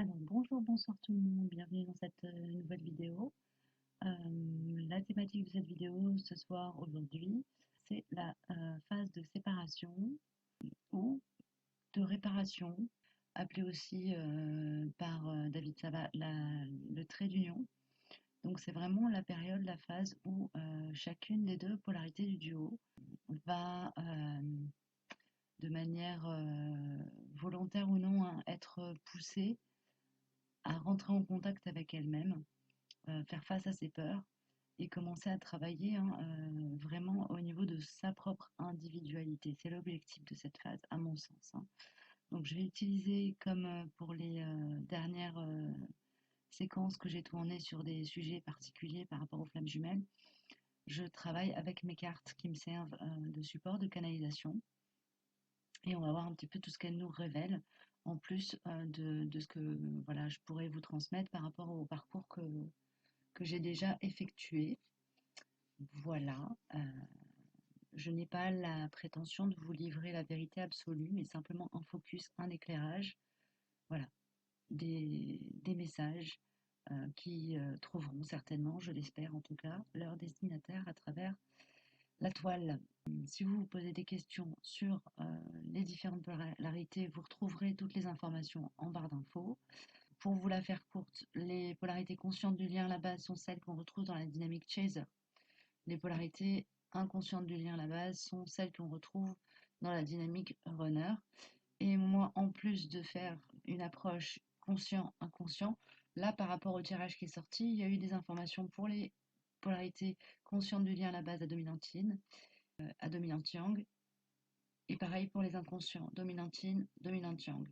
Alors bonjour, bonsoir tout le monde, bienvenue dans cette nouvelle vidéo. La thématique de cette vidéo ce soir, aujourd'hui, c'est la phase de séparation ou de réparation, appelée aussi par David Sava le trait d'union. Donc c'est vraiment la période, la phase où chacune des deux polarités du duo va de manière volontaire ou non être poussée à rentrer en contact avec elle-même, faire face à ses peurs et commencer à travailler vraiment au niveau de sa propre individualité. C'est l'objectif de cette phase, à mon sens. Donc je vais utiliser, comme pour les dernières séquences que j'ai tournées sur des sujets particuliers par rapport aux flammes jumelles, je travaille avec mes cartes qui me servent de support, de canalisation. Et on va voir un petit peu tout ce qu'elles nous révèlent, en plus de ce que voilà, je pourrais vous transmettre par rapport au parcours que j'ai déjà effectué. Voilà, je n'ai pas la prétention de vous livrer la vérité absolue, mais simplement un focus, un éclairage, voilà, des messages qui trouveront certainement, je l'espère en tout cas, leur destinataire à travers la toile. Si vous vous posez des questions sur les différentes polarités, vous retrouverez toutes les informations en barre d'infos. Pour vous la faire courte, les polarités conscientes du lien à la base sont celles qu'on retrouve dans la dynamique Chaser. Les polarités inconscientes du lien à la base sont celles qu'on retrouve dans la dynamique runner. Et moi, en plus de faire une approche conscient-inconscient, là, par rapport au tirage qui est sorti, il y a eu des informations pour les polarités conscientes du lien à la base à dominante yin, à dominante yang, et pareil pour les inconscients, dominante yin, dominante yang.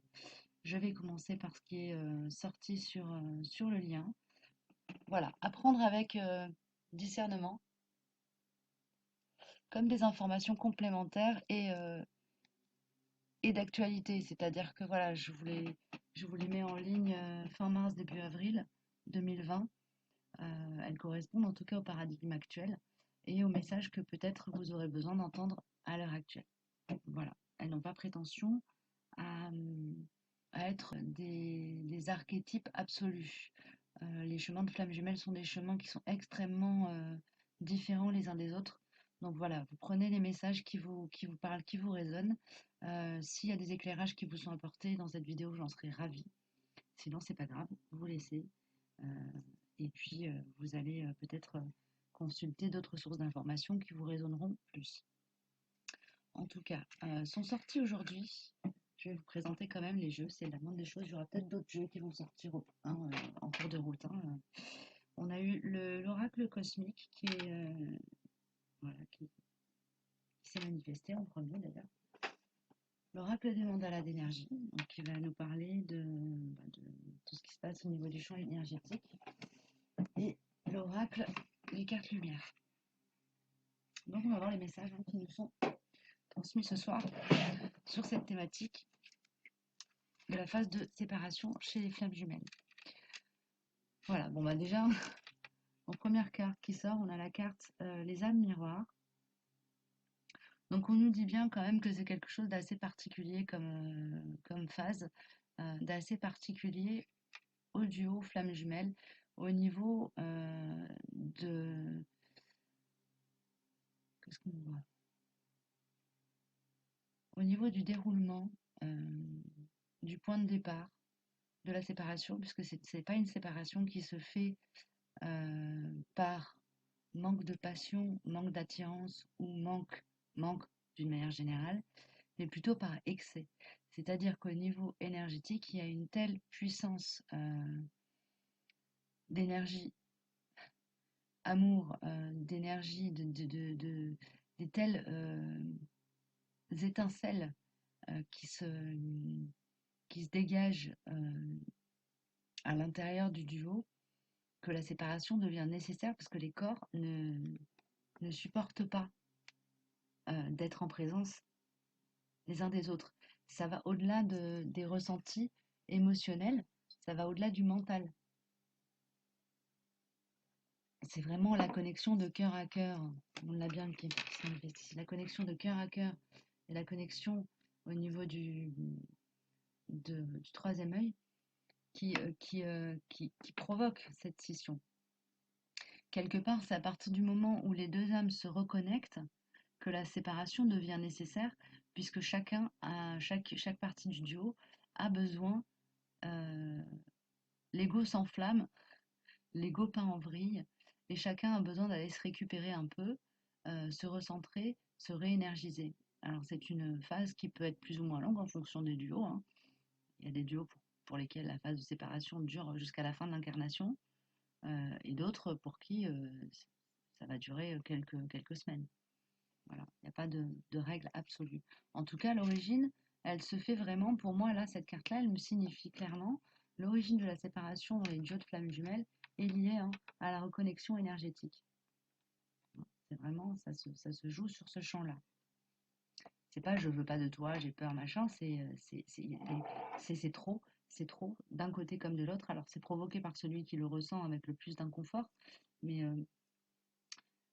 Je vais commencer par ce qui est sorti sur le lien. Voilà, apprendre avec discernement, comme des informations complémentaires et d'actualité. C'est-à-dire que voilà, je vous les mets en ligne fin mars, début avril 2020. Elles correspondent en tout cas au paradigme actuel et aux messages que peut-être vous aurez besoin d'entendre à l'heure actuelle. Voilà, elles n'ont pas prétention à, à être des archétypes absolus. Les chemins de flammes jumelles sont des chemins qui sont extrêmement différents les uns des autres. Donc voilà, vous prenez les messages qui vous parlent, qui vous résonnent. S'il y a des éclairages qui vous sont apportés dans cette vidéo, j'en serais ravie. Sinon, c'est pas grave, vous laissez. Et puis, vous allez peut-être consulter d'autres sources d'informations qui vous résonneront plus. En tout cas, sont sortis aujourd'hui. Je vais vous présenter quand même les jeux, c'est la moindre des choses. Il y aura peut-être d'autres jeux qui vont sortir en cours de route. On a eu l'oracle cosmique voilà, qui s'est manifesté en premier d'ailleurs. L'oracle des mandalas d'énergie, qui va nous parler de tout ce qui se passe au niveau du champ énergétique. Et l'oracle des cartes lumière. Donc on va voir les messages qui nous sont transmis ce soir sur cette thématique de la phase de séparation chez les flammes jumelles. Voilà, bon bah déjà, en première carte qui sort, on a la carte les âmes miroirs. Donc on nous dit bien quand même que c'est quelque chose d'assez particulier comme phase, d'assez particulier au duo flammes jumelles, au niveau de... Qu'est-ce qu'on voit? Au niveau du déroulement du point de départ de la séparation, puisque ce n'est pas une séparation qui se fait par manque de passion, manque d'attirance ou manque d'une manière générale, mais plutôt par excès. C'est-à-dire qu'au niveau énergétique, il y a une telle puissance d'énergie, amour, d'énergie, des telles étincelles qui se dégagent à l'intérieur du duo que la séparation devient nécessaire parce que les corps ne supportent pas d'être en présence les uns des autres. Ça va au-delà des ressentis émotionnels, ça va au-delà du mental. C'est vraiment la connexion de cœur à cœur. On l'a bien qui se manifeste ici. La connexion de cœur à cœur et la connexion au niveau du troisième œil qui provoque cette scission. Quelque part, c'est à partir du moment où les deux âmes se reconnectent que la séparation devient nécessaire, puisque chaque partie du duo a besoin, euh, l'ego s'enflamme, l'ego peint en vrille, et chacun a besoin d'aller se récupérer un peu, se recentrer, se réénergiser. Alors c'est une phase qui peut être plus ou moins longue en fonction des duos, hein. Il y a des duos pour lesquels la phase de séparation dure jusqu'à la fin de l'incarnation, et d'autres pour qui ça va durer quelques semaines. Voilà, il n'y a pas de règle absolue. En tout cas, l'origine, elle se fait vraiment, pour moi, là, cette carte-là, elle me signifie clairement l'origine de la séparation dans les duos de flammes jumelles est liée, hein, à la reconnexion énergétique. C'est vraiment, ça se joue sur ce champ-là. C'est pas je veux pas de toi, j'ai peur, machin, c'est trop, c'est trop, d'un côté comme de l'autre. Alors c'est provoqué par celui qui le ressent avec le plus d'inconfort, mais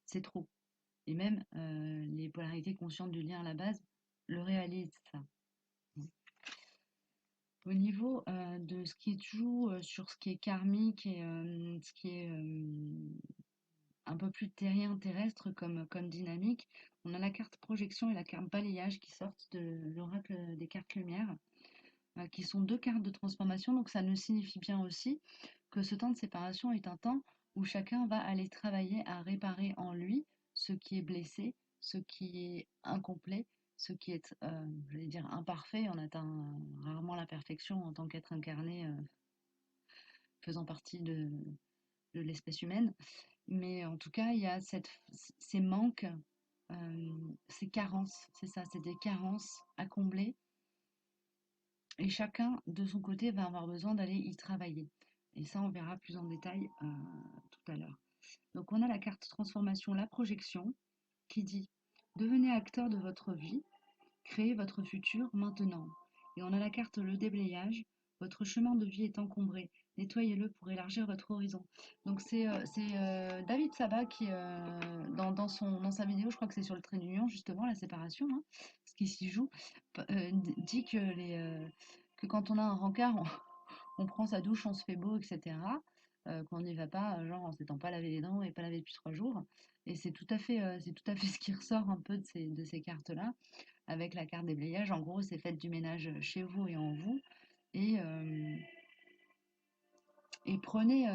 c'est trop. Et même les polarités conscientes du lien à la base le réalisent, ça. Au niveau de ce qui joue sur ce qui est karmique et ce qui est un peu plus terrien, terrestre comme dynamique, on a la carte projection et la carte balayage qui sortent de l'oracle des cartes lumière, qui sont deux cartes de transformation. Donc ça nous signifie bien aussi que ce temps de séparation est un temps où chacun va aller travailler à réparer en lui ce qui est blessé, ce qui est incomplet, ce qui est, j'allais dire, imparfait. On atteint rarement la perfection en tant qu'être incarné faisant partie de l'espèce humaine. Mais en tout cas, il y a ces manques, ces carences, c'est ça, c'est des carences à combler. Et chacun, de son côté, va avoir besoin d'aller y travailler. Et ça, on verra plus en détail tout à l'heure. Donc, on a la carte transformation, la projection, qui dit devenez acteur de votre vie, créez votre futur maintenant. Et on a la carte le déblayage, votre chemin de vie est encombré, nettoyez-le pour élargir votre horizon. Donc, c'est David Sabat qui, dans sa vidéo, je crois que c'est sur le trait d'union, justement, la séparation, hein, ce qui s'y joue, dit que quand on a un rencard, on prend sa douche, on se fait beau, etc. Qu'on n'y va pas, genre en s'étant pas lavé les dents et pas lavé depuis 3 jours. Et c'est tout à fait ce qui ressort un peu de ces cartes-là, avec la carte déblayage. En gros, c'est faites du ménage chez vous et en vous. Et, et prenez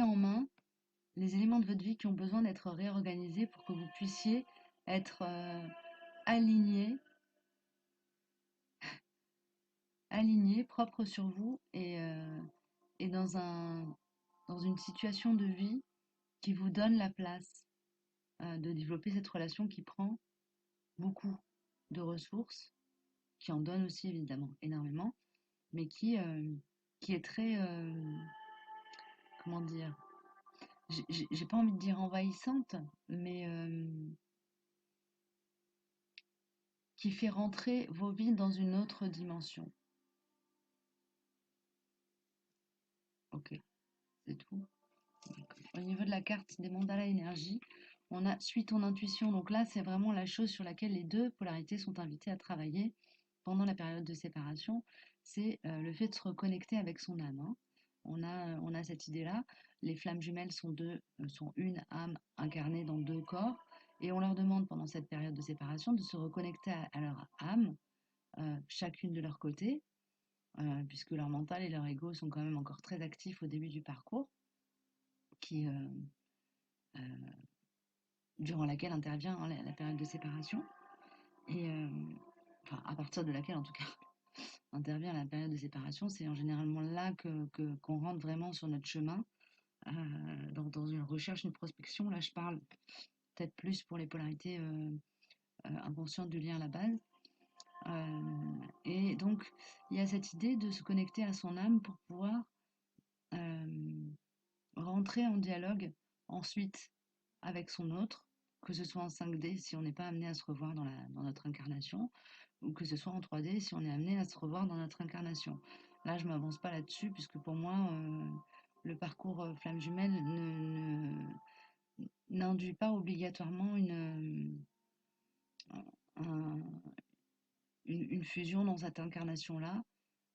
en main les éléments de votre vie qui ont besoin d'être réorganisés pour que vous puissiez être alignés, propre sur vous et dans une situation de vie qui vous donne la place de développer cette relation qui prend beaucoup de ressources, qui en donne aussi évidemment énormément, mais qui est très, comment dire, j'ai pas envie de dire envahissante, mais qui fait rentrer vos vies dans une autre dimension. Ok, c'est tout. Donc, au niveau de la carte des mandalas énergie, on a suis ton intuition. Donc là, c'est vraiment la chose sur laquelle les deux polarités sont invitées à travailler pendant la période de séparation. C'est le fait de se reconnecter avec son âme, hein. On a cette idée-là. Les flammes jumelles sont une âme incarnée dans deux corps. Et on leur demande pendant cette période de séparation de se reconnecter à leur âme, chacune de leur côté, puisque leur mental et leur ego sont quand même encore très actifs au début du parcours, qui, euh, durant laquelle intervient, hein, la période de séparation, et enfin à partir de laquelle en tout cas intervient la période de séparation, c'est en généralement là qu'on rentre vraiment sur notre chemin, dans une recherche, une prospection. Là, je parle peut-être plus pour les polarités inconscientes du lien à la base. Et donc, il y a cette idée de se connecter à son âme pour pouvoir rentrer en dialogue ensuite avec son autre, que ce soit en 5D si on n'est pas amené à se revoir dans notre incarnation, ou que ce soit en 3D si on est amené à se revoir dans notre incarnation. Là, je ne m'avance pas là-dessus, puisque pour moi, le parcours flamme jumelle n'induit pas obligatoirement un- une fusion dans cette incarnation-là.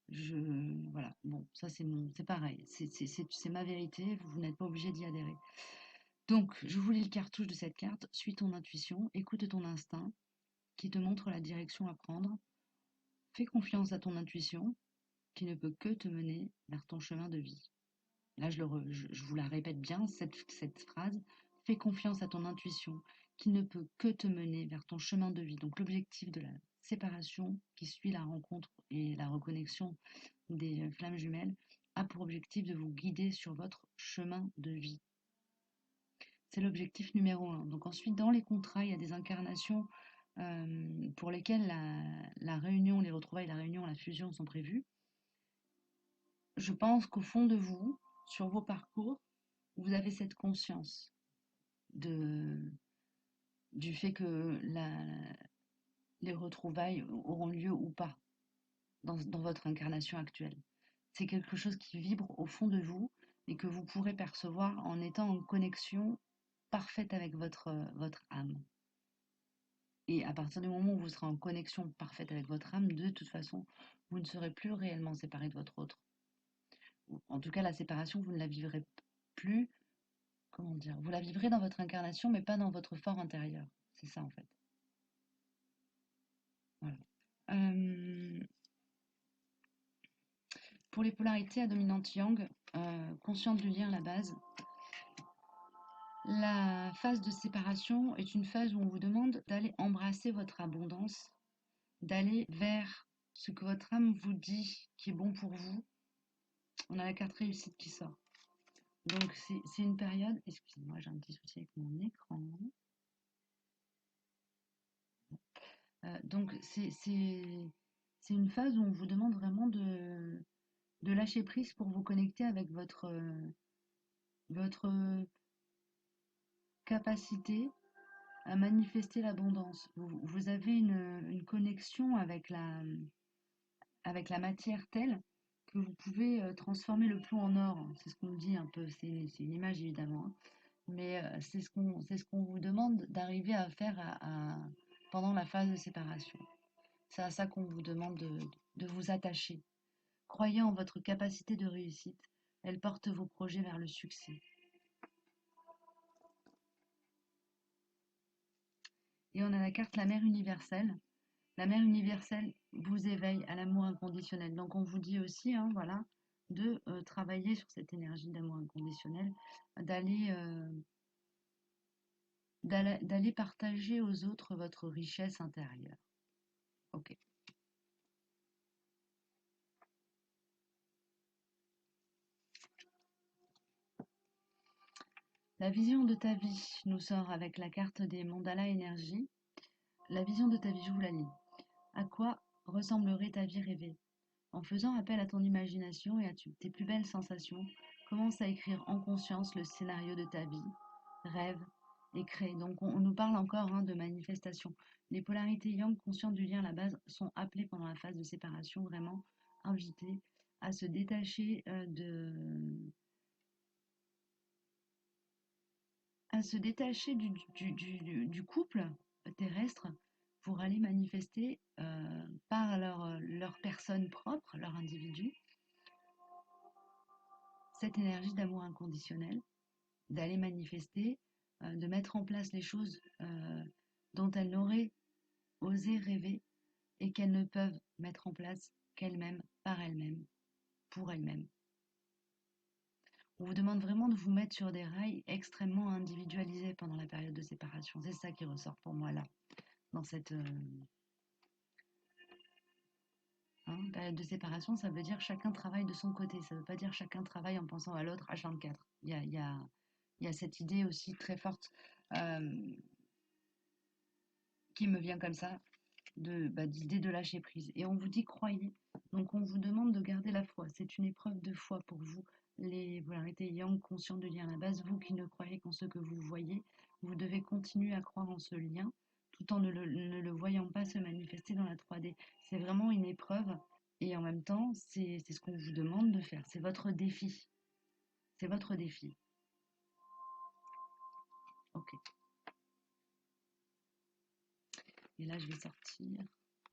Voilà, bon, ça c'est pareil, c'est ma vérité, vous n'êtes pas obligé d'y adhérer. Donc, je vous lis le cartouche de cette carte, suis ton intuition, écoute ton instinct qui te montre la direction à prendre, fais confiance à ton intuition qui ne peut que te mener vers ton chemin de vie. Là, je vous la répète bien, cette phrase, fais confiance à ton intuition qui ne peut que te mener vers ton chemin de vie. Donc, l'objectif de la séparation qui suit la rencontre et la reconnexion des flammes jumelles a pour objectif de vous guider sur votre chemin de vie. C'est l'objectif numéro 1. Donc ensuite, dans les contrats, il y a des incarnations pour lesquelles la réunion, les retrouvailles, la réunion, la fusion sont prévues. Je pense qu'au fond de vous, sur vos parcours, vous avez cette conscience du fait que les retrouvailles auront lieu ou pas dans votre incarnation actuelle. C'est quelque chose qui vibre au fond de vous et que vous pourrez percevoir en étant en connexion parfaite avec votre âme. Et à partir du moment où vous serez en connexion parfaite avec votre âme, de toute façon, vous ne serez plus réellement séparé de votre autre. En tout cas, la séparation, vous ne la vivrez plus, comment dire, vous la vivrez dans votre incarnation, mais pas dans votre fort intérieur. C'est ça, en fait. Voilà. Pour les polarités à dominante yang, consciente du lien à la base, la phase de séparation est une phase où on vous demande d'aller embrasser votre abondance, d'aller vers ce que votre âme vous dit qui est bon pour vous. On a la carte réussite qui sort. Donc c'est une période, excusez-moi, j'ai un petit souci avec mon écran. Donc c'est une phase où on vous demande vraiment de lâcher prise pour vous connecter avec votre capacité à manifester l'abondance. Vous avez une connexion avec la matière telle que vous pouvez transformer le plomb en or. C'est ce qu'on dit un peu, c'est une image évidemment, hein. Mais c'est ce qu'on vous demande d'arriver à faire pendant la phase de séparation. C'est à ça qu'on vous demande de vous attacher. Croyez en votre capacité de réussite. Elle porte vos projets vers le succès. Et on a la carte la mère universelle. La mère universelle vous éveille à l'amour inconditionnel. Donc on vous dit aussi, hein, voilà, de travailler sur cette énergie d'amour inconditionnel, d'aller d'aller partager aux autres votre richesse intérieure. Ok. La vision de ta vie nous sort avec la carte des mandalas énergie. La vision de ta vie, je vous la lis. À quoi ressemblerait ta vie rêvée? En faisant appel à ton imagination et à tes plus belles sensations, commence à écrire en conscience le scénario de ta vie. Rêve et crée. Donc on nous parle encore, hein, de manifestation. Les polarités yang conscientes du lien à la base sont appelées pendant la phase de séparation, vraiment invitées à se détacher du couple terrestre pour aller manifester par leur personne propre, leur individu, cette énergie d'amour inconditionnel, d'aller manifester, de mettre en place les choses dont elles n'auraient osé rêver et qu'elles ne peuvent mettre en place qu'elles-mêmes, par elles-mêmes, pour elles-mêmes. On vous demande vraiment de vous mettre sur des rails extrêmement individualisés pendant la période de séparation. C'est ça qui ressort pour moi là, dans cette période de séparation. Ça veut dire chacun travaille de son côté. Ça ne veut pas dire chacun travaille en pensant à l'autre H24. Il y a cette idée aussi très forte qui me vient comme ça, d'idée de lâcher prise. Et on vous dit croyez. Donc on vous demande de garder la foi. C'est une épreuve de foi pour vous, les polarités yang conscients de lien à la base. Vous qui ne croyez qu'en ce que vous voyez, vous devez continuer à croire en ce lien tout en ne le voyant pas se manifester dans la 3D. C'est vraiment une épreuve et en même temps, c'est ce qu'on vous demande de faire. C'est votre défi. C'est votre défi. Ok. Et là, je vais sortir.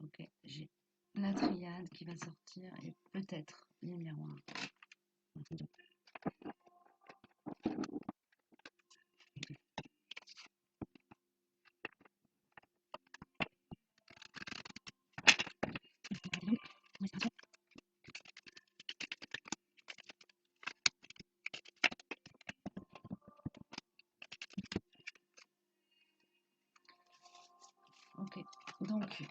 Ok, j'ai la triade qui va sortir et peut-être les miroirs. Ok, donc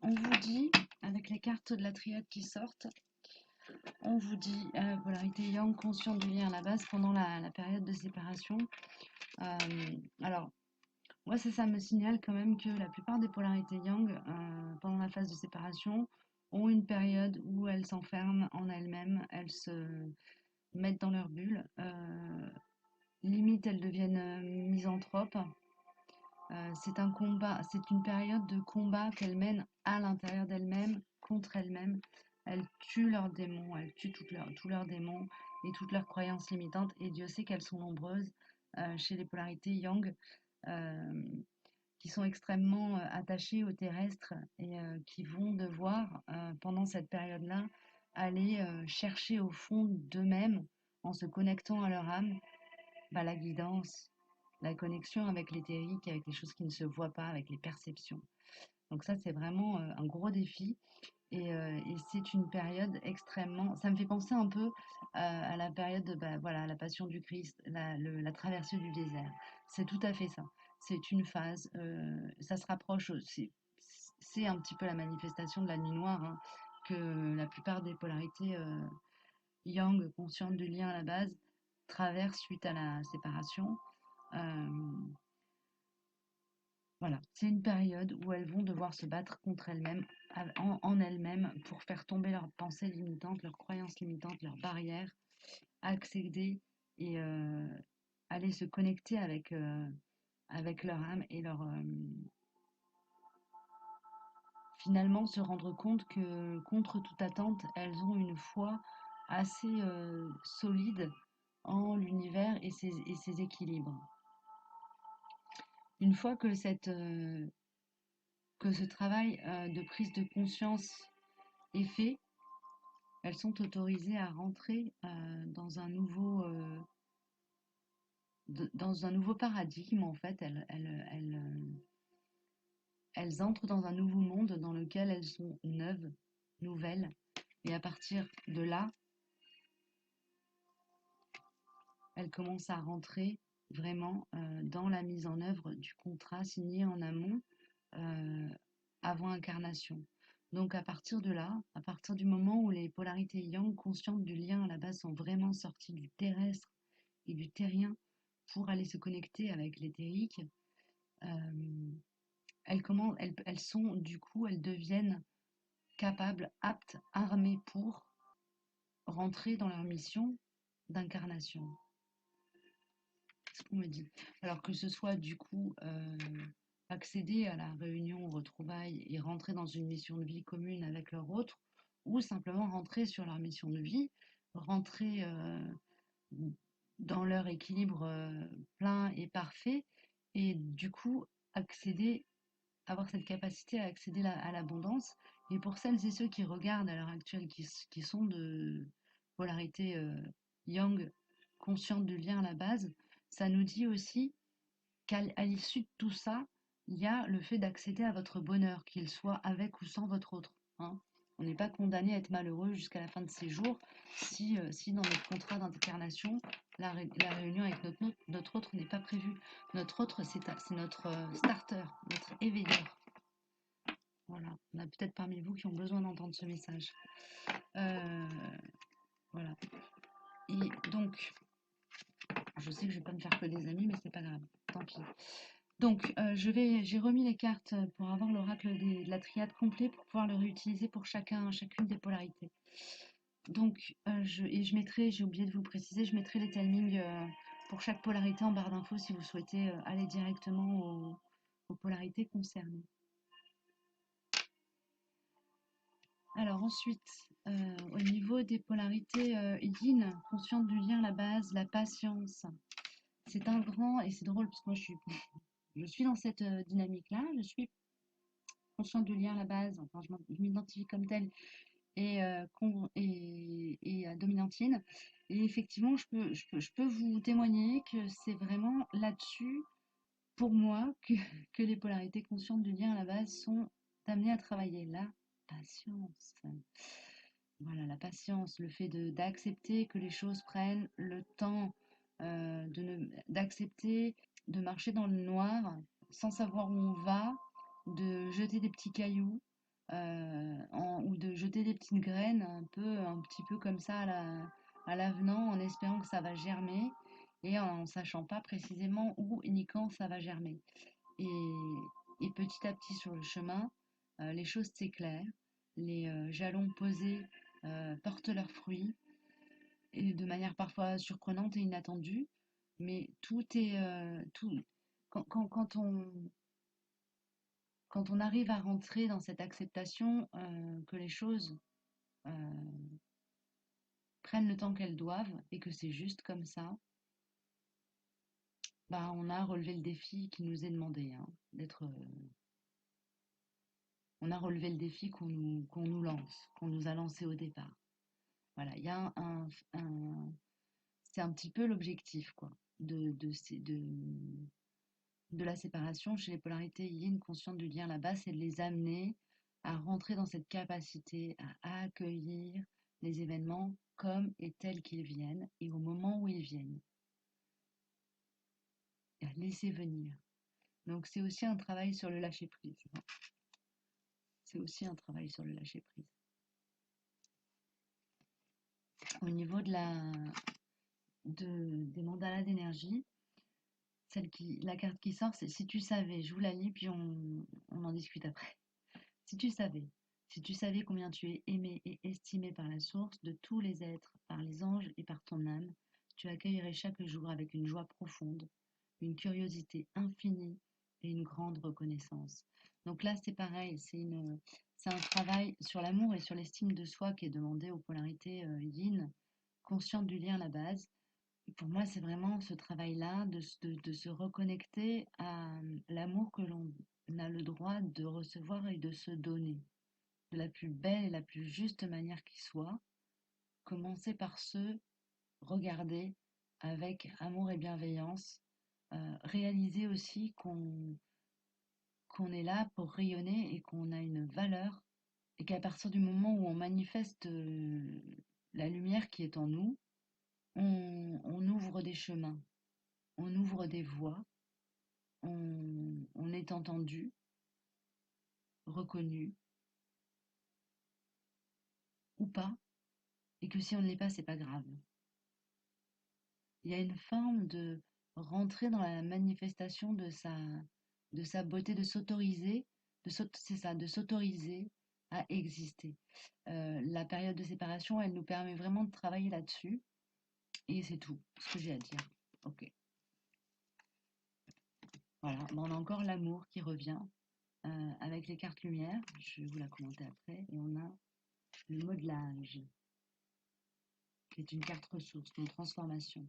on vous dit, avec les cartes de la triade qui sortent, on vous dit polarité yang, consciente du lien à la base pendant la période de séparation. Alors, moi, ça me signale quand même que la plupart des polarités yang, pendant la phase de séparation, ont une période où elles s'enferment en elles-mêmes, elles se mettent dans leur bulle, limite elles deviennent misanthropes. C'est un combat, c'est une période de combat qu'elles mènent à l'intérieur d'elles-mêmes, contre elles-mêmes. Elles tuent leurs démons, elles tuent tous leurs démons et toutes leurs croyances limitantes. Et Dieu sait qu'elles sont nombreuses chez les polarités yang, euh, qui sont extrêmement attachées au terrestre et qui vont devoir, pendant cette période-là, aller chercher au fond d'eux-mêmes, en se connectant à leur âme, la guidance, la connexion avec l'éthérique, avec les choses qui ne se voient pas, avec les perceptions. Donc ça, c'est vraiment un gros défi. Et c'est une période extrêmement... Ça me fait penser un peu à la période, voilà, la passion du Christ, la traversée du désert. C'est tout à fait ça. C'est une phase, ça se rapproche, c'est un petit peu la manifestation de la nuit noire, hein, que la plupart des polarités yang, conscientes du lien à la base, traversent suite à la séparation. Euh, voilà, c'est une période où elles vont devoir se battre contre elles-mêmes, en elles-mêmes, pour faire tomber leurs pensées limitantes, leurs croyances limitantes, leurs barrières, accéder et aller se connecter avec leur âme et finalement se rendre compte que contre toute attente, elles ont une foi assez solide en l'univers et ses équilibres. Une fois que ce travail de prise de conscience est fait, elles sont autorisées à rentrer dans un nouveau paradigme. En fait, elles entrent dans un nouveau monde dans lequel elles sont neuves, nouvelles, et à partir de là, elles commencent à rentrer vraiment dans la mise en œuvre du contrat signé en amont euh, avant incarnation. Donc à partir de là, à partir du moment où les polarités yang, conscientes du lien à la base, sont vraiment sorties du terrestre et du terrien pour aller se connecter avec l'éthérique, elles sont du coup, elles deviennent capables, aptes, armées pour rentrer dans leur mission d'incarnation. C'est ce qu'on me dit. Alors que ce soit du coup accéder à la réunion aux retrouvailles et rentrer dans une mission de vie commune avec leur autre, ou simplement rentrer sur leur mission de vie, rentrer dans leur équilibre plein et parfait, et du coup accéder, avoir cette capacité à accéder à l'abondance. Et pour celles et ceux qui regardent à l'heure actuelle, qui sont de polarité yang, consciente du lien à la base, ça nous dit aussi qu'à l'issue de tout ça, il y a le fait d'accéder à votre bonheur, qu'il soit avec ou sans votre autre, hein. On n'est pas condamné à être malheureux jusqu'à la fin de ses jours si dans notre contrat d'incarnation, la réunion avec notre autre n'est pas prévue. Notre autre, c'est notre starter, notre éveilleur. Voilà, on a peut-être parmi vous qui ont besoin d'entendre ce message. Voilà. Et donc, je sais que je ne vais pas me faire que des amis, mais c'est pas grave, tant pis. Donc, j'ai remis les cartes pour avoir l'oracle de la triade complet pour pouvoir le réutiliser pour chacune des polarités. Donc, je mettrai, j'ai oublié de vous préciser, je mettrai les timings pour chaque polarité en barre d'infos si vous souhaitez aller directement aux polarités concernées. Alors ensuite, au niveau des polarités yin, consciente du lien, la base, la patience. C'est un grand, et c'est drôle parce que moi je suis dans cette dynamique-là, je suis consciente du lien à la base, enfin je m'identifie comme telle, et dominantine. Et effectivement, je peux vous témoigner que c'est vraiment là-dessus, pour moi, que les polarités conscientes du lien à la base sont amenées à travailler. La patience. Voilà, la patience, le fait d'accepter que les choses prennent le temps, d'accepter de marcher dans le noir sans savoir où on va, de jeter des petits cailloux ou de jeter des petites graines un petit peu comme ça à l'avenant en espérant que ça va germer et en sachant pas précisément où ni quand ça va germer. Et, et petit à petit sur le chemin, les choses s'éclairent, les jalons posés portent leurs fruits, et de manière parfois surprenante et inattendue, mais tout est quand on arrive à rentrer dans cette acceptation que les choses euh, prennent le temps qu'elles doivent et que c'est juste comme ça, bah on a relevé le défi qui nous est demandé, hein, on a relevé le défi qu'on nous lance, qu'on nous a lancé au départ. Voilà, il y a c'est un petit peu l'objectif, quoi, de la séparation chez les polarités yin conscientes du lien là-bas, c'est de les amener à rentrer dans cette capacité à accueillir les événements comme et tels qu'ils viennent et au moment où ils viennent, et à laisser venir. Donc c'est aussi un travail sur le lâcher-prise. C'est aussi un travail sur le lâcher-prise. Au niveau des mandalas d'énergie, la carte qui sort, c'est si tu savais, je vous la lis, puis on en discute après. Si tu savais, si tu savais combien tu es aimé et estimé par la source de tous les êtres, par les anges et par ton âme, tu accueillerais chaque jour avec une joie profonde, une curiosité infinie et une grande reconnaissance. Donc là, c'est pareil, c'est un travail sur l'amour et sur l'estime de soi qui est demandé aux polarités yin, conscientes du lien à la base. Et pour moi, c'est vraiment ce travail-là de se reconnecter à l'amour que l'on a le droit de recevoir et de se donner de la plus belle et la plus juste manière qui soit. Commencer par se regarder avec amour et bienveillance, réaliser aussi qu'on est là pour rayonner et qu'on a une valeur et qu'à partir du moment où on manifeste la lumière qui est en nous, on ouvre des chemins, on ouvre des voies, on est entendu, reconnu ou pas, et que si on ne l'est pas, c'est pas grave. Il y a une forme de rentrer dans la manifestation de sa beauté, de s'autoriser, c'est ça, de s'autoriser à exister. La période de séparation, elle nous permet vraiment de travailler là-dessus, et c'est tout ce que j'ai à dire. Ok, voilà, bon, on a encore l'amour qui revient avec les cartes lumière, je vais vous la commenter après, et on a le modelage, qui est une carte ressource, une transformation.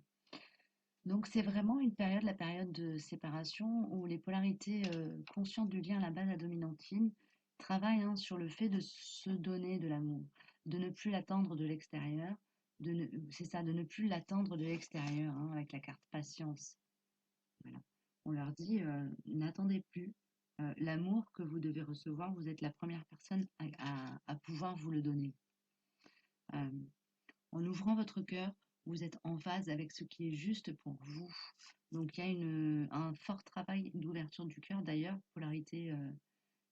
Donc c'est vraiment une période, la période de séparation, où les polarités conscientes du lien à la base à dominantine travaillent sur le fait de se donner de l'amour, de ne plus l'attendre de l'extérieur, c'est ça, de ne plus l'attendre de l'extérieur, avec la carte patience. Voilà. On leur dit, n'attendez plus l'amour que vous devez recevoir, vous êtes la première personne à pouvoir vous le donner. En ouvrant votre cœur, vous êtes en phase avec ce qui est juste pour vous. Donc il y a un fort travail d'ouverture du cœur. D'ailleurs, polarité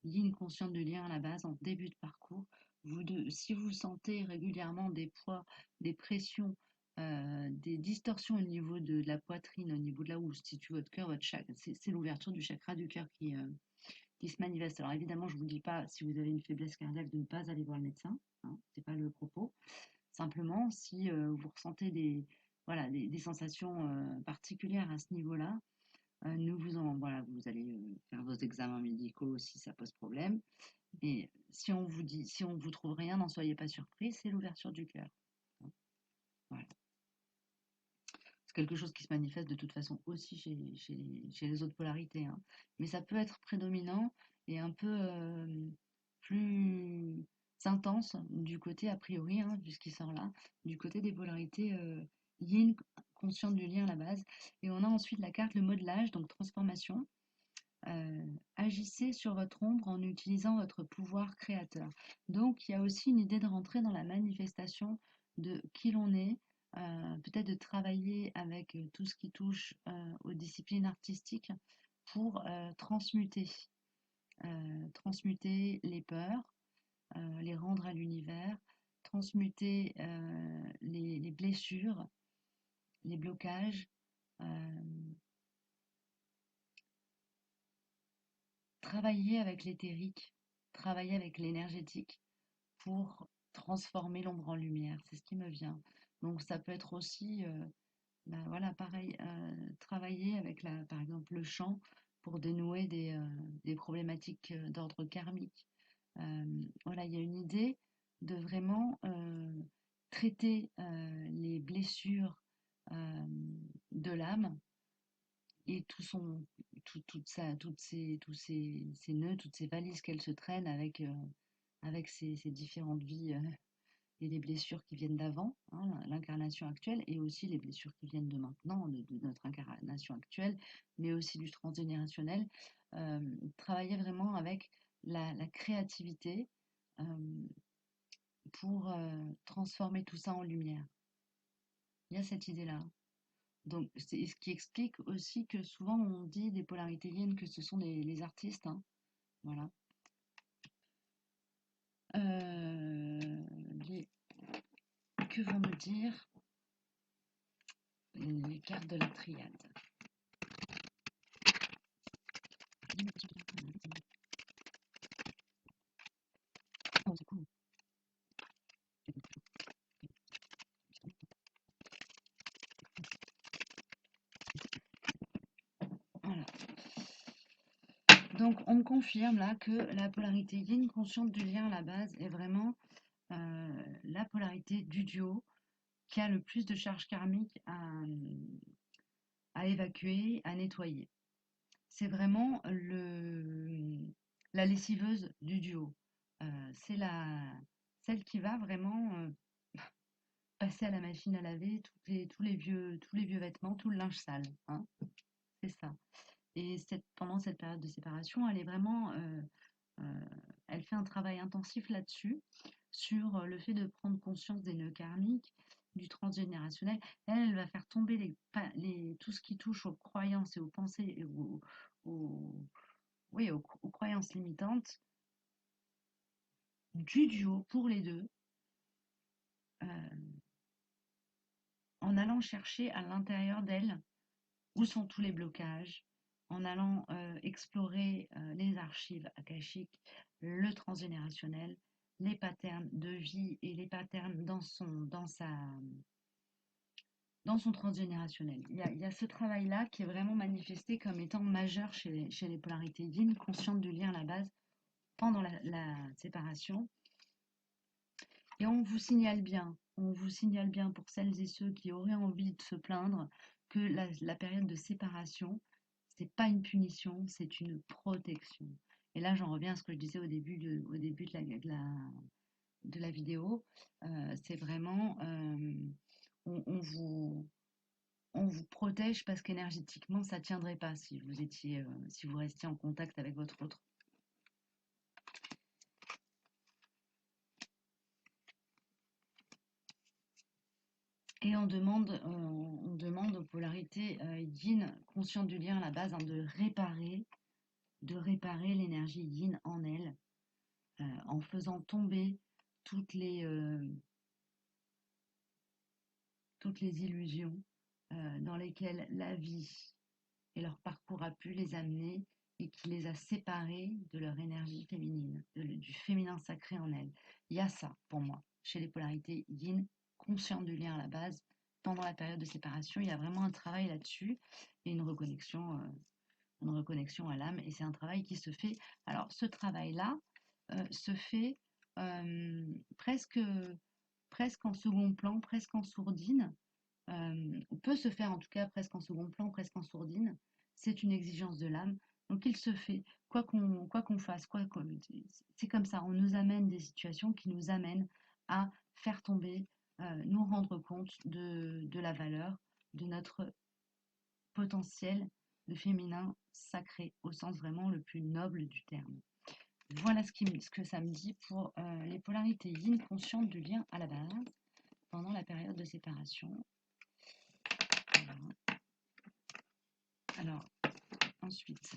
yin consciente de lien à la base en début de parcours. Si vous sentez régulièrement des poids, des pressions, des distorsions au niveau de la poitrine, au niveau de là où se situe votre cœur, votre chakra, c'est l'ouverture du chakra du cœur qui se manifeste. Alors évidemment, je ne vous dis pas si vous avez une faiblesse cardiaque de ne pas aller voir le médecin, c'est pas le propos. Simplement, si vous ressentez voilà, des sensations particulières à ce niveau-là, voilà, vous allez faire vos examens médicaux si ça pose problème. Et si on vous trouve rien, n'en soyez pas surpris, c'est l'ouverture du cœur. Voilà. C'est quelque chose qui se manifeste de toute façon aussi chez les autres polarités, hein. Mais ça peut être prédominant et un peu plus intense du côté, a priori, hein, vu ce qui sort là, du côté des polarités yin, consciente du lien à la base. Et on a ensuite la carte, le modelage, donc transformation. Agissez sur votre ombre en utilisant votre pouvoir créateur. Donc, il y a aussi une idée de rentrer dans la manifestation de qui l'on est, peut-être de travailler avec tout ce qui touche aux disciplines artistiques pour transmuter les peurs, les rendre à l'univers, transmuter les blessures, les blocages, euh, travailler avec l'éthérique, travailler avec l'énergétique pour transformer l'ombre en lumière. C'est ce qui me vient. Donc ça peut être aussi, bah, voilà, pareil, travailler avec, par exemple, le chant pour dénouer des problématiques d'ordre karmique. Voilà, il y a une idée de vraiment traiter les blessures de l'âme et tous ces nœuds, toutes ces valises qu'elle se traîne avec ses différentes vies et les blessures qui viennent d'avant, hein, l'incarnation actuelle, et aussi les blessures qui viennent de maintenant, de notre incarnation actuelle, mais aussi du transgénérationnel. Travailler vraiment avec la créativité euh, pour transformer tout ça en lumière. Il y a cette idée-là. Donc, c'est ce qui explique aussi que souvent on dit des polarités yin que ce sont les artistes, hein. Voilà. Les- que vont me dire les cartes de la triade? Oh, c'est cool. Voilà. Donc, on confirme là que la polarité yin, consciente du lien à la base, est vraiment la polarité du duo qui a le plus de charge karmique à évacuer, à nettoyer. C'est vraiment la lessiveuse du duo. C'est celle qui va vraiment passer à la machine à laver tous les vieux vêtements, tout le linge sale, hein, c'est ça. Et pendant cette période de séparation, elle est vraiment, elle fait un travail intensif là-dessus, sur le fait de prendre conscience des nœuds karmiques, du transgénérationnel. Elle va faire tomber tout ce qui touche aux croyances et aux pensées et oui, aux croyances limitantes du duo pour les deux, euh, en allant chercher à l'intérieur d'elle où sont tous les blocages, en allant explorer les archives akashiques, le transgénérationnel, les patterns de vie et les patterns dans son transgénérationnel. Il y a ce travail-là qui est vraiment manifesté comme étant majeur chez les polarités yin, conscientes du lien à la base pendant la séparation. Et on vous signale bien pour celles et ceux qui auraient envie de se plaindre que la période de séparation, c'est pas une punition, c'est une protection. Et là, j'en reviens à ce que je disais au début de la vidéo. C'est vraiment, on vous protège parce qu'énergétiquement, ça tiendrait pas si vous restiez en contact avec votre autre. Et on demande aux polarités yin, conscientes du lien à la base, hein, de réparer l'énergie yin en elle, en faisant tomber toutes les, euh, toutes les illusions dans lesquelles la vie et leur parcours a pu les amener et qui les a séparées de leur énergie féminine, du féminin sacré en elles. Il y a ça, pour moi, chez les polarités yin, conscientes du lien à la base. Pendant la période de séparation, il y a vraiment un travail là-dessus et une reconnexion à l'âme. Et c'est un travail qui se fait. Alors, ce travail-là se fait presque en second plan, presque en sourdine, peut se faire en tout cas presque en second plan, presque en sourdine. C'est une exigence de l'âme. Donc il se fait, quoi qu'on fasse, c'est comme ça, on nous amène des situations qui nous amènent à faire tomber, nous rendre compte de la valeur de notre potentiel de féminin sacré, au sens vraiment le plus noble du terme. Voilà ce que ça me dit pour les polarités yin conscientes du lien à la base pendant la période de séparation. Voilà. Alors, ensuite,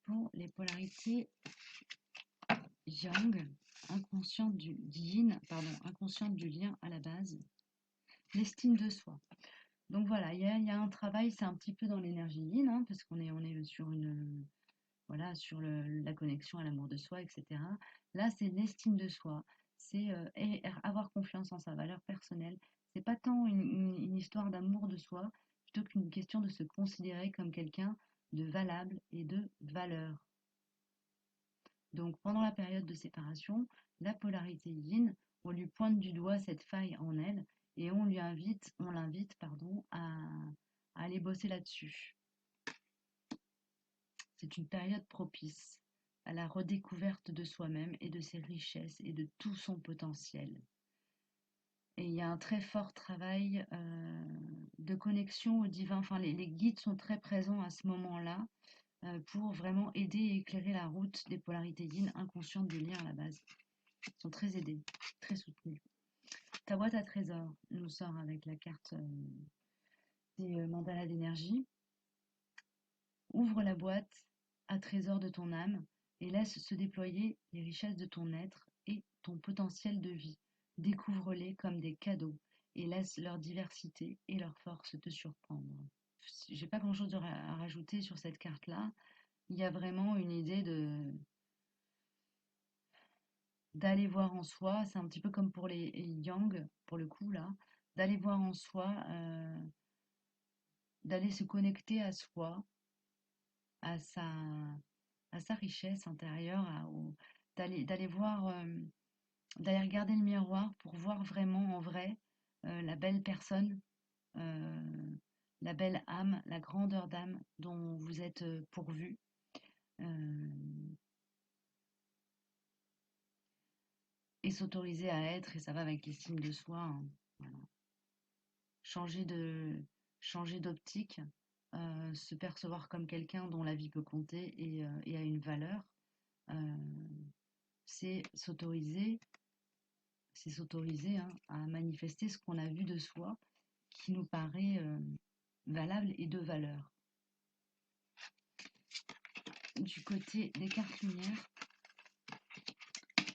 pour les polarités yang, inconscientes du yin, pardon, inconscientes du lien à la base, l'estime de soi. Donc voilà, il y a un travail, c'est un petit peu dans l'énergie yin, hein, parce qu'on est sur une, voilà, sur la connexion à l'amour de soi, etc. Là, c'est l'estime de soi, c'est avoir confiance en sa valeur personnelle. C'est pas tant une histoire d'amour de soi, plutôt qu'une question de se considérer comme quelqu'un de valable et de valeur. Donc, pendant la période de séparation, la polarité yin, on lui pointe du doigt cette faille en elle et on l'invite, pardon, à aller bosser là-dessus. C'est une période propice à la redécouverte de soi-même et de ses richesses et de tout son potentiel. Et il y a un très fort travail de connexion au divin. Enfin, les guides sont très présents à ce moment-là pour vraiment aider et éclairer la route des polarités yin inconscientes du lien à la base. Ils sont très aidés, très soutenus. Ta boîte à trésors nous sort avec la carte des mandalas d'énergie. Ouvre la boîte à trésors de ton âme et laisse se déployer les richesses de ton être et ton potentiel de vie. Découvre-les comme des cadeaux et laisse leur diversité et leur force te surprendre. J'ai pas grand-chose à rajouter sur cette carte-là. Il y a vraiment une idée d'aller voir en soi. C'est un petit peu comme pour les yang, pour le coup, là. D'aller voir en soi, d'aller se connecter à soi, à sa, à sa richesse intérieure, d'aller voir, d'aller regarder le miroir pour voir vraiment en vrai la belle personne, euh, la belle âme, la grandeur d'âme dont vous êtes pourvu. euh, et s'autoriser à être, et ça va avec l'estime de soi, hein, voilà. Changer de, changer d'optique, se percevoir comme quelqu'un dont la vie peut compter et a une valeur, euh, c'est s'autoriser, hein, à manifester ce qu'on a vu de soi qui nous paraît valable et de valeur. Du côté des cartes lumière,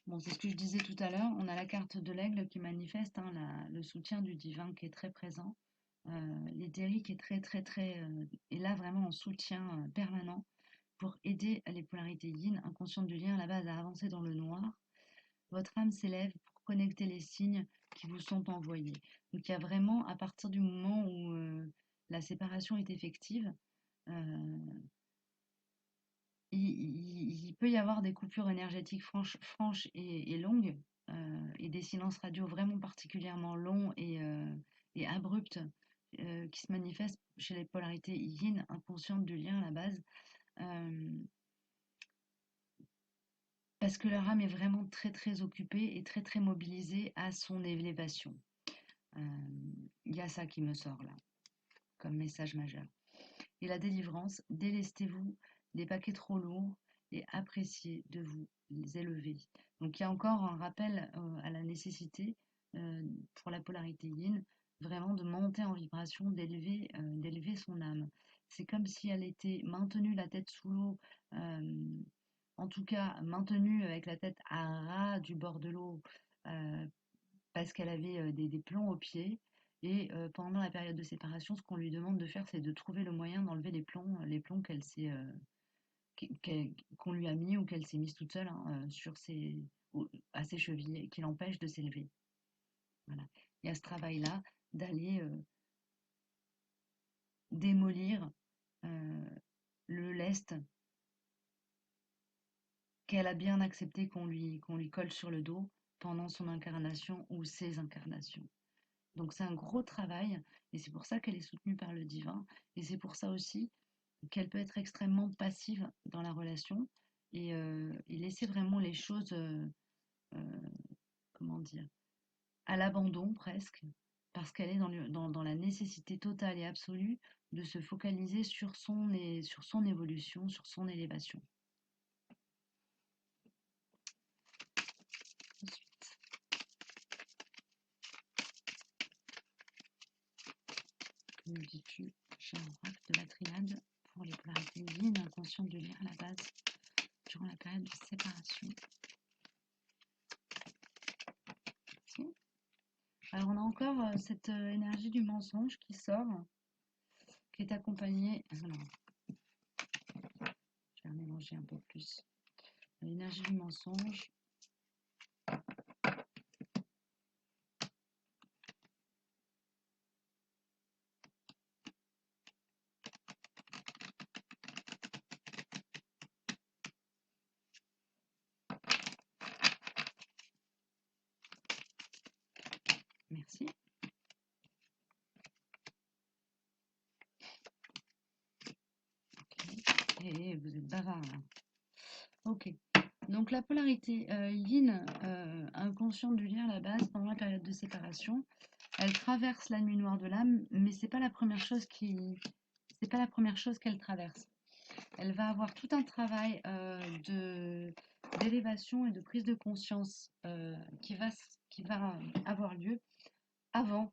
bon, c'est ce que je disais tout à l'heure, on a la carte de l'aigle qui manifeste hein, le soutien du divin qui est très présent, l'éthérique est très est là vraiment en soutien permanent pour aider les polarités yin, inconscientes du lien à la base à avancer dans le noir. Votre âme s'élève pour connecter les signes qui vous sont envoyés. Donc il y a vraiment, à partir du moment où la séparation est effective, euh, il peut y avoir des coupures énergétiques franches et longues, et des silences radio vraiment particulièrement longs et abrupts qui se manifestent chez les polarités yin inconscientes du lien à la base. Parce que leur âme est vraiment très occupée et très mobilisée à son élévation. Il y a ça qui me sort là, comme message majeur. Et la délivrance, délestez-vous des paquets trop lourds et appréciez de vous les élever. Donc il y a encore un rappel à la nécessité pour la polarité yin, vraiment de monter en vibration, d'élever son âme. C'est comme si elle était maintenue la tête sous l'eau, en tout cas maintenue avec la tête à ras du bord de l'eau, euh, parce qu'elle avait des plombs aux pieds. Et pendant la période de séparation, ce qu'on lui demande de faire, c'est de trouver le moyen d'enlever les plombs qu'on lui a mis ou qu'elle s'est mise toute seule hein, à ses chevilles et qui l'empêche de s'élever. Voilà. Il y a ce travail-là d'aller démolir le lest qu'elle a bien accepté qu'on lui colle sur le dos pendant son incarnation ou ses incarnations. Donc c'est un gros travail et c'est pour ça qu'elle est soutenue par le divin et c'est pour ça aussi qu'elle peut être extrêmement passive dans la relation et laisser vraiment les choses, comment dire, à l'abandon presque, parce qu'elle est dans la nécessité totale et absolue de se focaliser sur son évolution, sur son élévation. Que nous dis-tu, cher oracle de la triade, pour les polarités yin inconscientes de lire à la base durant la période de séparation? Merci. Alors on a encore cette énergie du mensonge qui sort, qui est accompagnée. Alors, je vais mélanger un peu plus. L'énergie du mensonge. Merci. Okay. Et vous êtes bavard là. Ok. Donc la polarité yin, inconsciente du lien à la base pendant la période de séparation, elle traverse la nuit noire de l'âme, mais c'est pas la première chose qu'elle traverse. Elle va avoir tout un travail d'élévation et de prise de conscience qui va avoir lieu avant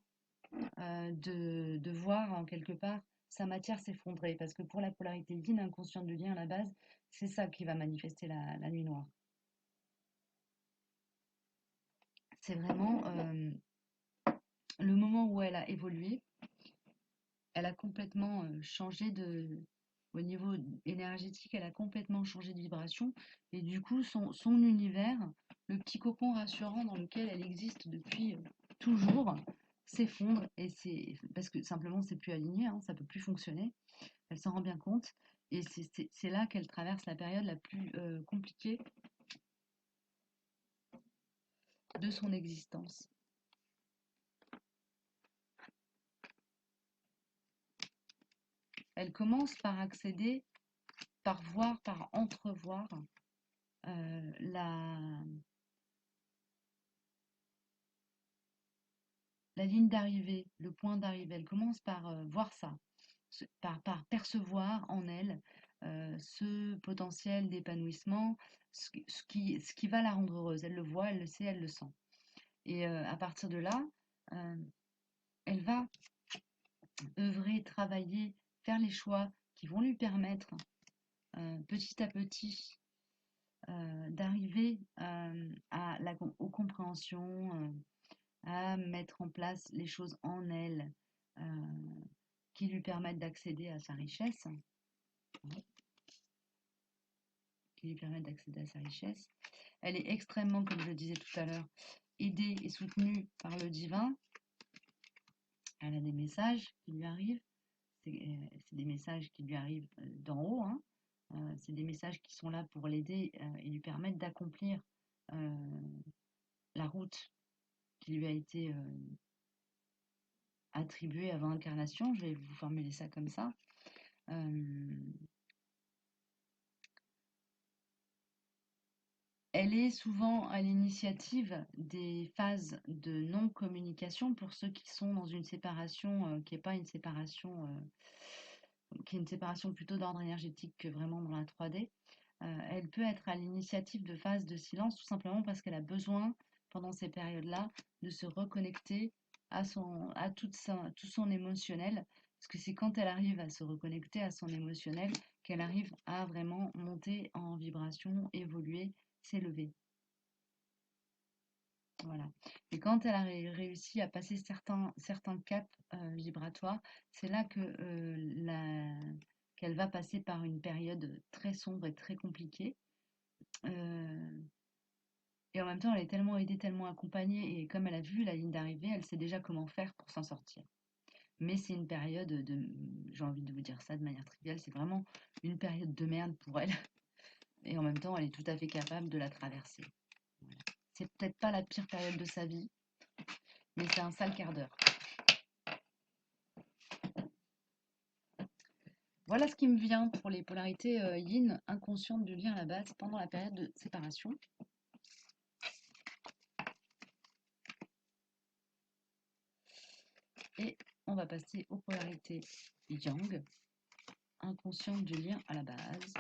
de voir en quelque part sa matière s'effondrer. Parce que pour la polarité yin inconsciente du lien à la base, c'est ça qui va manifester la nuit noire. C'est vraiment le moment où elle a évolué. Elle a complètement changé au niveau énergétique, elle a complètement changé de vibration. Et du coup, son univers, le petit cocon rassurant dans lequel elle existe depuis toujours, s'effondre. Et c'est parce que simplement, c'est plus aligné, hein, ça peut plus fonctionner. Elle s'en rend bien compte. Et c'est là qu'elle traverse la période la plus compliquée de son existence. Elle commence par accéder, par voir, par entrevoir la ligne d'arrivée, le point d'arrivée. Elle commence par voir ça, par percevoir en elle ce potentiel d'épanouissement, ce qui va la rendre heureuse. Elle le voit, elle le sait, elle le sent. Et à partir de là, elle va œuvrer, travailler, faire les choix qui vont lui permettre petit à petit d'arriver aux compréhensions, à mettre en place les choses en elle qui lui permettent d'accéder à sa richesse, Elle est extrêmement, comme je le disais tout à l'heure, aidée et soutenue par le divin. Elle a des messages qui lui arrivent. C'est des messages qui lui arrivent d'en haut. Hein. C'est des messages qui sont là pour l'aider et lui permettre d'accomplir la route qui lui a été attribuée avant incarnation. Je vais vous formuler ça comme ça. Elle est souvent à l'initiative des phases de non-communication pour ceux qui sont dans une séparation qui n'est pas une séparation, qui est une séparation plutôt d'ordre énergétique que vraiment dans la 3D. Elle peut être à l'initiative de phases de silence tout simplement parce qu'elle a besoin, pendant ces périodes-là, de se reconnecter à tout son émotionnel. Parce que c'est quand elle arrive à se reconnecter à son émotionnel qu'elle arrive à vraiment monter en vibration, évoluer, s'élever. Voilà. Et quand elle a réussi à passer certains caps vibratoires, c'est là qu'elle va passer par une période très sombre et très compliquée. Et en même temps, elle est tellement aidée, tellement accompagnée, et comme elle a vu la ligne d'arrivée, elle sait déjà comment faire pour s'en sortir. Mais c'est une période j'ai envie de vous dire ça de manière triviale, c'est vraiment une période de merde pour elle. Et en même temps, elle est tout à fait capable de la traverser. Voilà. C'est peut-être pas la pire période de sa vie, mais c'est un sale quart d'heure. Voilà ce qui me vient pour les polarités yin inconscientes du lien à la base pendant la période de séparation. Et on va passer aux polarités yang inconscientes du lien à la base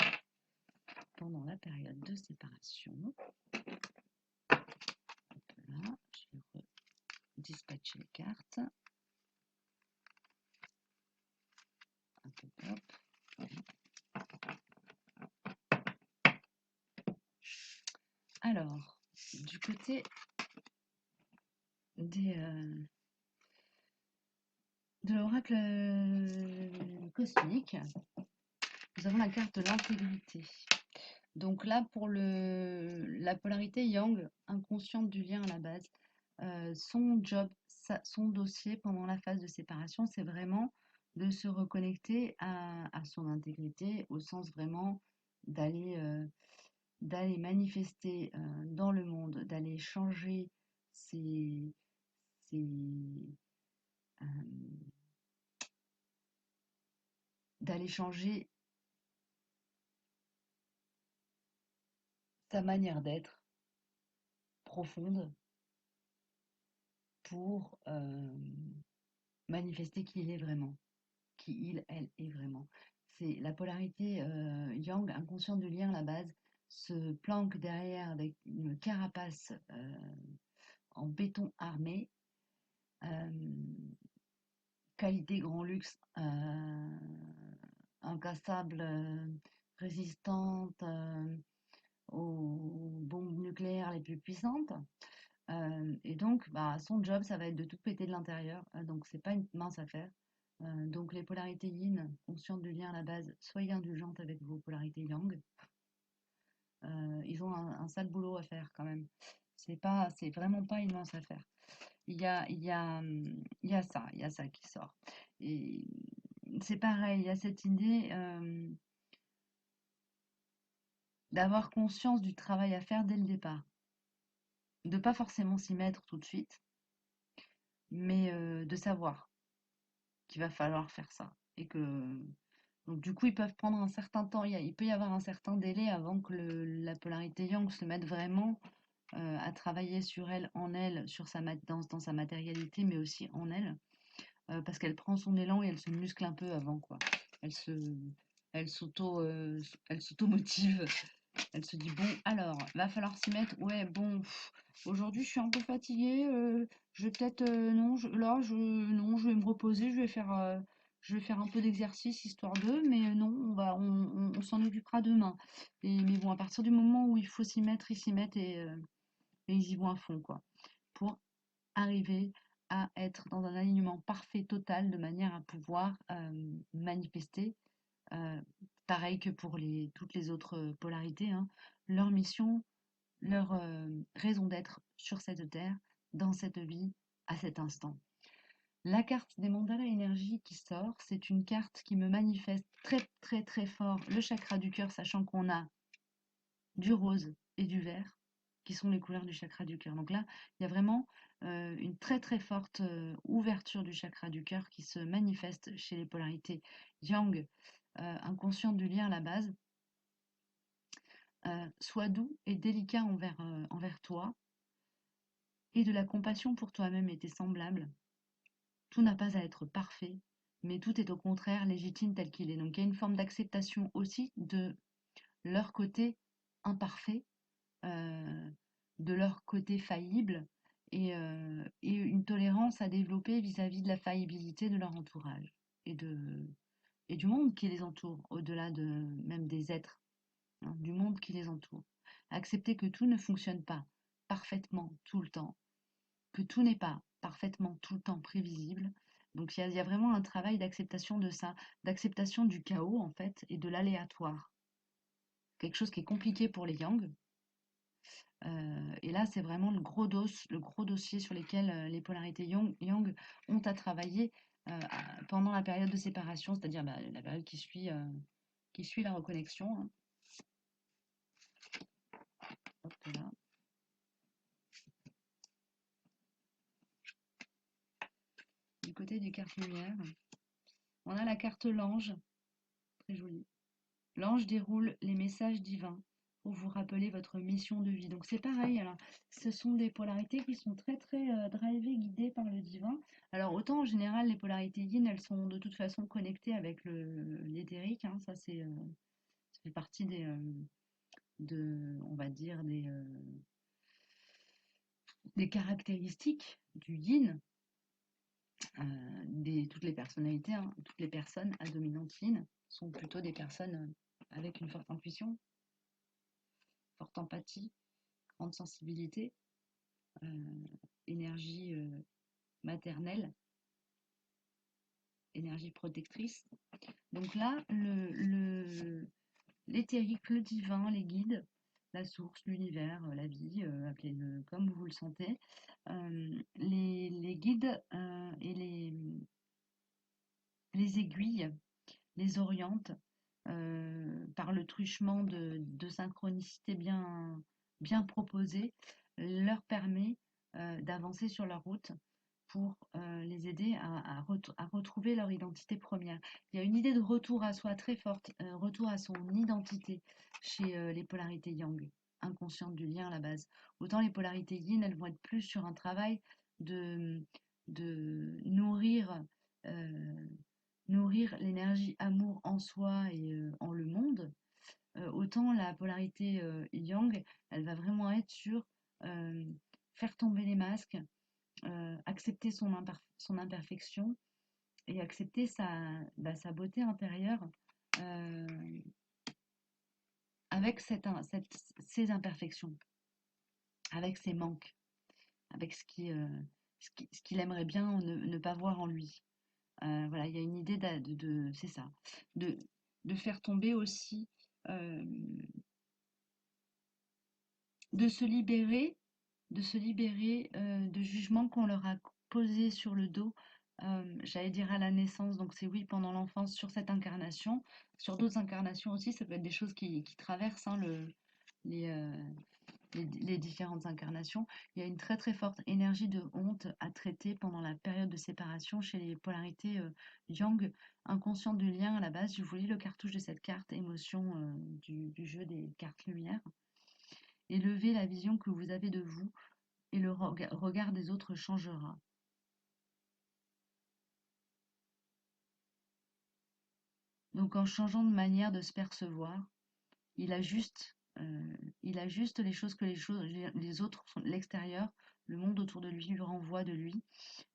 pendant la période de séparation. Là, je vais dispatcher les cartes. Alors, du côté de l'oracle cosmique, nous avons la carte de l'intégrité. Donc là, pour la polarité yang, inconsciente du lien à la base, son job, son dossier pendant la phase de séparation, c'est vraiment de se reconnecter à son intégrité, au sens vraiment d'aller manifester dans le monde, d'aller changer ses, euh, d'aller changer sa manière d'être profonde pour manifester qui il est vraiment, qui il, elle est vraiment. C'est la polarité yang, inconsciente du lien à la base, se planque derrière avec une carapace en béton armé, qualité grand luxe, incassable, résistante aux bombes nucléaires les plus puissantes. Et donc, son job, ça va être de tout péter de l'intérieur. Donc, c'est pas une mince affaire. Donc, les polarités yin, conscientes du lien à la base, soyez indulgentes avec vos polarités yang. Ils ont un sale boulot à faire quand même. C'est vraiment pas une mince affaire. Il y a ça qui sort. Et c'est pareil, il y a cette idée d'avoir conscience du travail à faire dès le départ. De pas forcément s'y mettre tout de suite, mais de savoir qu'il va falloir faire ça. Et que donc du coup ils peuvent prendre un certain temps, il peut y avoir un certain délai avant que la polarité yang se mette vraiment à travailler sur elle, en elle, dans sa matérialité, mais aussi en elle, parce qu'elle prend son élan et elle se muscle un peu avant, quoi. Elle se, elle s'auto-motive. Elle se dit, bon, alors, va falloir s'y mettre. Ouais, bon, aujourd'hui, je suis un peu fatiguée. Je vais peut-être, non, non, je vais me reposer. Je vais faire un peu d'exercice histoire de, mais non, on s'en occupera demain. Mais bon, à partir du moment où il faut s'y mettre, ils s'y mettent et ils y vont à fond, quoi, pour arriver à être dans un alignement parfait, total, de manière à pouvoir manifester, pareil que pour toutes les autres polarités, hein, leur mission, leur raison d'être sur cette terre, dans cette vie, à cet instant. La carte des mandalas énergie qui sort, c'est une carte qui me manifeste très très très fort le chakra du cœur, sachant qu'on a du rose et du vert, qui sont les couleurs du chakra du cœur. Donc là, il y a vraiment une très très forte ouverture du chakra du cœur qui se manifeste chez les polarités yang, inconsciente du lien à la base. Sois doux et délicat envers toi, et de la compassion pour toi-même et tes semblables. Tout n'a pas à être parfait, mais tout est au contraire légitime tel qu'il est. Donc il y a une forme d'acceptation aussi de leur côté imparfait, de leur côté faillible, et une tolérance à développer vis-à-vis de la faillibilité de leur entourage et du monde qui les entoure, au-delà même des êtres, hein, du monde qui les entoure. Accepter que tout ne fonctionne pas parfaitement tout le temps, que tout n'est pas parfaitement tout le temps prévisible. Donc il y a vraiment un travail d'acceptation de ça, d'acceptation du chaos en fait et de l'aléatoire. Quelque chose qui est compliqué pour les yang. Et là, c'est vraiment le gros dossier sur lequel les polarités yang ont à travailler pendant la période de séparation, c'est-à-dire la période qui suit la reconnexion, hein. Hop là. du côté du carte lumière. On a la carte l'ange, très jolie. L'ange déroule les messages divins pour vous rappeler votre mission de vie. Donc c'est pareil, alors ce sont des polarités qui sont très drivées, guidées par le divin. Alors autant en général les polarités yin, elles sont de toute façon connectées avec l'éthérique, hein, ça c'est ça fait partie on va dire des caractéristiques du yin. Toutes les personnalités, hein, toutes les personnes à dominante yin sont plutôt des personnes avec une forte intuition, forte empathie, grande sensibilité, énergie maternelle, énergie protectrice. Donc là, l'éthérique, le divin, les guides, la source, l'univers, la vie, appelez-le comme vous le sentez, les guides et les aiguilles les orientent par le truchement de synchronicité bien proposée, leur permet d'avancer sur leur route pour les aider à retrouver leur identité première. Il y a une idée de retour à soi très forte, retour à son identité chez les polarités yang, inconscientes du lien à la base. Autant les polarités yin, elles vont être plus sur un travail de, de nourrir l'énergie amour en soi et en le monde. Autant la polarité yang, elle va vraiment être sur faire tomber les masques, accepter son imperfection et accepter sa beauté intérieure avec ses imperfections, avec ses manques, avec ce qu'il aimerait bien ne pas voir en lui. Voilà, il y a une idée c'est ça, de faire tomber aussi, euh, de se libérer, de jugements qu'on leur a posés sur le dos, j'allais dire à la naissance, donc c'est oui pendant l'enfance sur cette incarnation, sur d'autres incarnations aussi, ça peut être des choses qui traversent hein, les, euh, les différentes incarnations. Il y a une très forte énergie de honte à traiter pendant la période de séparation chez les polarités yang, inconscientes du lien à la base. Je vous lis le cartouche de cette carte émotion du jeu des cartes lumière. Élevez la vision que vous avez de vous et le regard des autres changera. Donc en changeant de manière de se percevoir, il ajuste, les choses que les autres, l'extérieur, le monde autour de lui renvoie de lui.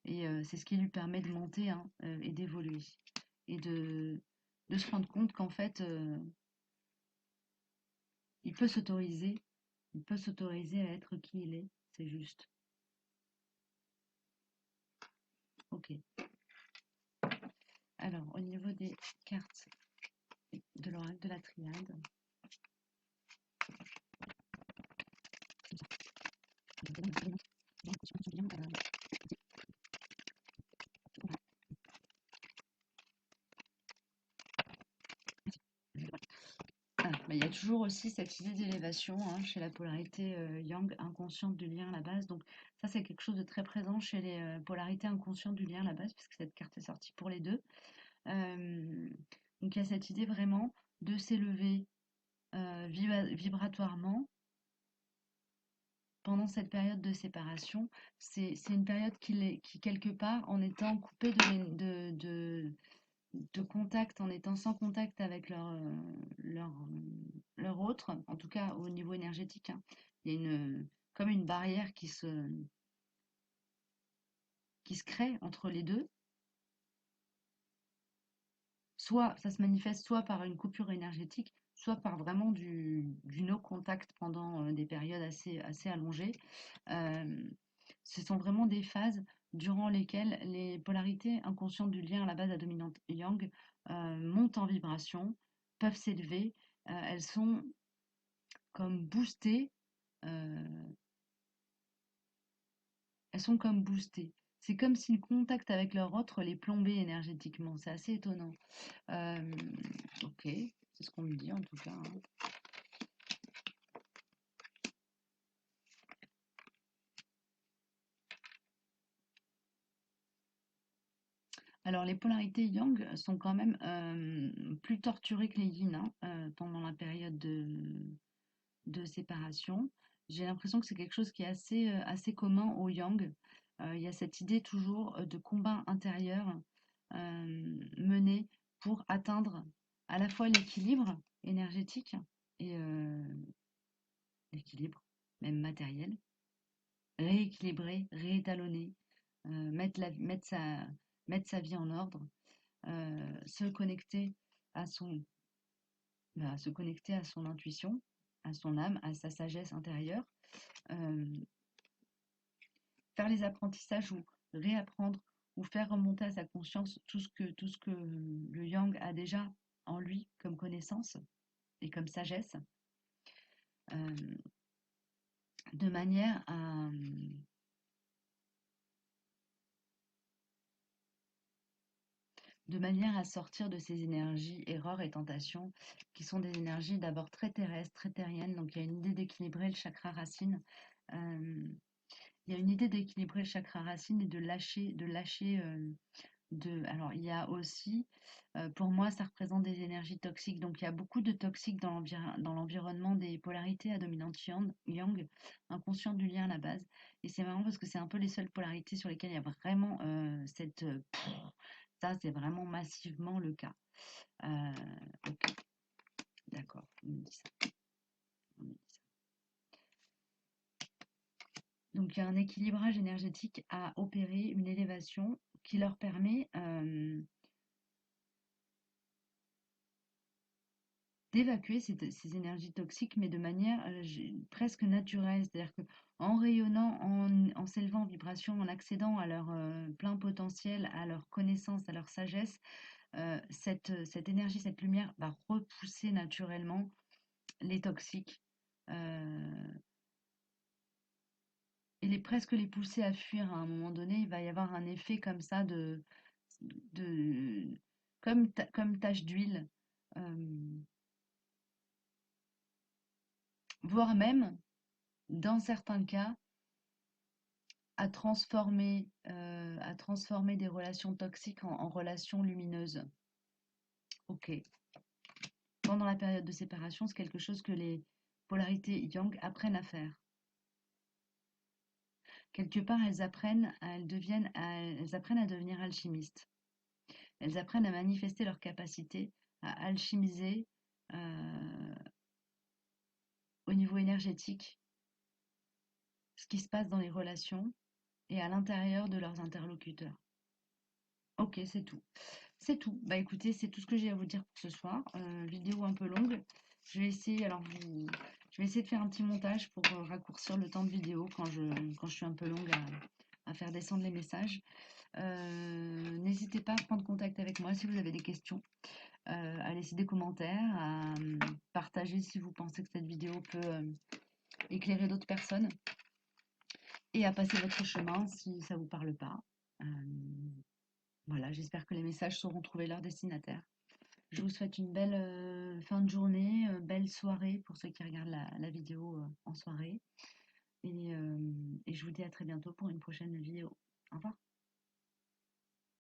Et c'est ce qui lui permet de monter hein, et d'évoluer. Et de se rendre compte qu'en fait, il peut s'autoriser, à être qui il est. C'est juste. Ok. Alors, au niveau des cartes de l'oracle de la triade, il y a toujours aussi cette idée d'élévation hein, chez la polarité yang, inconsciente du lien à la base. Donc ça, c'est quelque chose de très présent chez les polarités inconscientes du lien à la base, puisque cette carte est sortie pour les deux. Donc il y a cette idée vraiment de s'élever vibratoirement pendant cette période de séparation. C'est une période qui, quelque part, en étant coupé de contact, en étant sans contact avec leur autre, en tout cas au niveau énergétique, hein, il y a comme une barrière qui se crée entre les deux. Soit ça se manifeste soit par une coupure énergétique, soit par vraiment du no-contact pendant des périodes assez allongées. Ce sont vraiment des phases durant lesquelles les polarités inconscientes du lien à la base à dominante yang montent en vibration, peuvent s'élever. Elles sont comme boostées. euh, elles sont comme boostées. C'est comme si le contact avec leur autre les plombait énergétiquement. C'est assez étonnant. Ok, c'est ce qu'on me dit en tout cas. Hein. Alors, les polarités yang sont quand même plus torturées que les yin hein, pendant la période de séparation. J'ai l'impression que c'est quelque chose qui est assez commun au yang. Il y a cette idée toujours de combat intérieur mené pour atteindre à la fois l'équilibre énergétique et l'équilibre, même matériel, rééquilibrer, réétalonner, mettre sa vie en ordre, se connecter à se connecter à son intuition, à son âme, à sa sagesse intérieure, euh, faire les apprentissages ou réapprendre ou faire remonter à sa conscience tout ce que le yang a déjà en lui comme connaissance et comme sagesse, euh, de manière à, sortir de ces énergies, erreurs et tentations, qui sont des énergies d'abord très terrestres, très terriennes. Donc il y a une idée d'équilibrer le chakra racine. Il y a une idée d'équilibrer le chakra racine et alors il y a aussi, pour moi, ça représente des énergies toxiques. Donc il y a beaucoup de toxiques dans l'environnement des polarités à dominante yang, inconscient du lien à la base. Et c'est marrant parce que c'est un peu les seules polarités sur lesquelles il y a vraiment ça, c'est vraiment massivement le cas. Ok, d'accord, on me dit ça. On me dit ça. Donc il y a un équilibrage énergétique à opérer, une élévation qui leur permet d'évacuer ces énergies toxiques, mais de manière presque naturelle. C'est-à-dire que en rayonnant, en s'élevant en vibration, en accédant à leur plein potentiel, à leur connaissance, à leur sagesse, cette énergie, cette lumière va repousser naturellement les toxiques euh, et presque les pousser à fuir à un moment donné. Il va y avoir un effet comme ça de comme tache d'huile, euh, voire même, dans certains cas, à transformer des relations toxiques en relations lumineuses. Ok. Pendant la période de séparation, c'est quelque chose que les polarités yang apprennent à faire. Quelque part, elles apprennent à devenir alchimistes. Elles apprennent à manifester leur capacité à alchimiser au niveau énergétique ce qui se passe dans les relations et à l'intérieur de leurs interlocuteurs. Ok, c'est tout. C'est tout. Bah écoutez, c'est tout ce que j'ai à vous dire pour ce soir. Vidéo un peu longue. Je vais essayer, je vais essayer de faire un petit montage pour raccourcir le temps de vidéo quand je suis un peu longue à faire descendre les messages. N'hésitez pas à prendre contact avec moi si vous avez des questions, à laisser des commentaires, à partager si vous pensez que cette vidéo peut éclairer d'autres personnes et à passer votre chemin si ça ne vous parle pas. Euh, voilà, j'espère que les messages sauront trouver leur destinataire. Je vous souhaite une belle fin de journée, belle soirée pour ceux qui regardent la vidéo en soirée. Et je vous dis à très bientôt pour une prochaine vidéo. Au revoir.